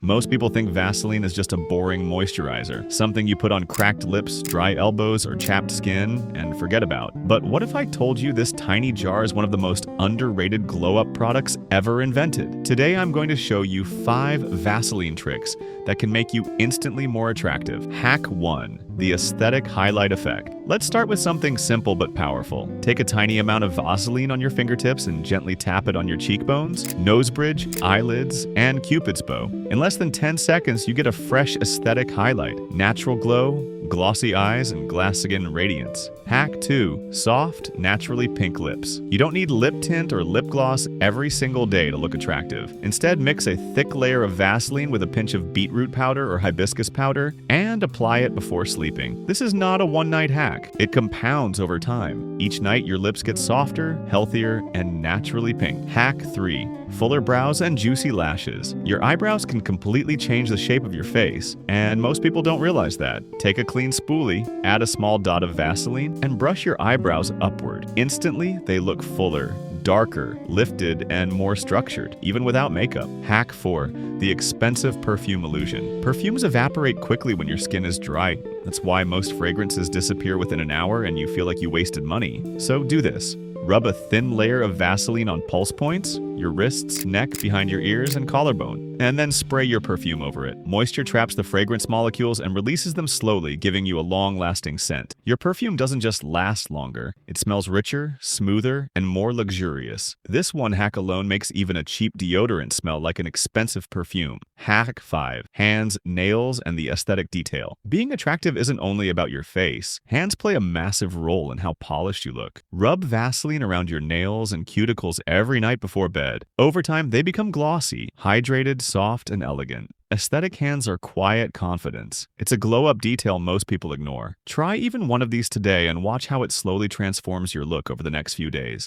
Most people think Vaseline is just a boring moisturizer, something you put on cracked lips, dry elbows, or chapped skin and forget about. But what if I told you this tiny jar is one of the most underrated glow-up products ever invented? Today I'm going to show you 5 Vaseline tricks that can make you instantly more attractive. Hack 1. The aesthetic highlight effect. Let's start with something simple but powerful. Take a tiny amount of Vaseline on your fingertips and gently tap it on your cheekbones, nose bridge, eyelids, and Cupid's bow. In less than 10 seconds, you get a fresh aesthetic highlight, natural glow, glossy eyes, and glass skin radiance. Hack 2. Soft, naturally pink lips. You don't need lip tint or lip gloss every single day to look attractive. Instead, mix a thick layer of Vaseline with a pinch of beetroot powder or hibiscus powder and apply it before sleeping. This is not a one-night hack. It compounds over time. Each night, your lips get softer, healthier, and naturally pink. Hack 3. Fuller brows and juicy lashes. Your eyebrows can completely change the shape of your face, and most people don't realize that. Take a clean spoolie, add a small dot of Vaseline, and brush your eyebrows upward. Instantly, they look fuller, darker, lifted, and more structured, even without makeup. Hack 4. The expensive perfume illusion. Perfumes evaporate quickly when your skin is dry. That's why most fragrances disappear within an hour and you feel like you wasted money. So do this. Rub a thin layer of Vaseline on pulse points, your wrists, neck, behind your ears, and collarbone, and then spray your perfume over it. Moisture traps the fragrance molecules and releases them slowly, giving you a long-lasting scent. Your perfume doesn't just last longer, it smells richer, smoother, and more luxurious. This one hack alone makes even a cheap deodorant smell like an expensive perfume. Hack 5. Hands, nails, and the aesthetic detail. Being attractive isn't only about your face. Hands play a massive role in how polished you look. Rub Vaseline around your nails and cuticles every night before bed. Over time, they become glossy, hydrated, soft, and elegant. Aesthetic hands are quiet confidence. It's a glow-up detail most people ignore. Try even one of these today and watch how it slowly transforms your look over the next few days.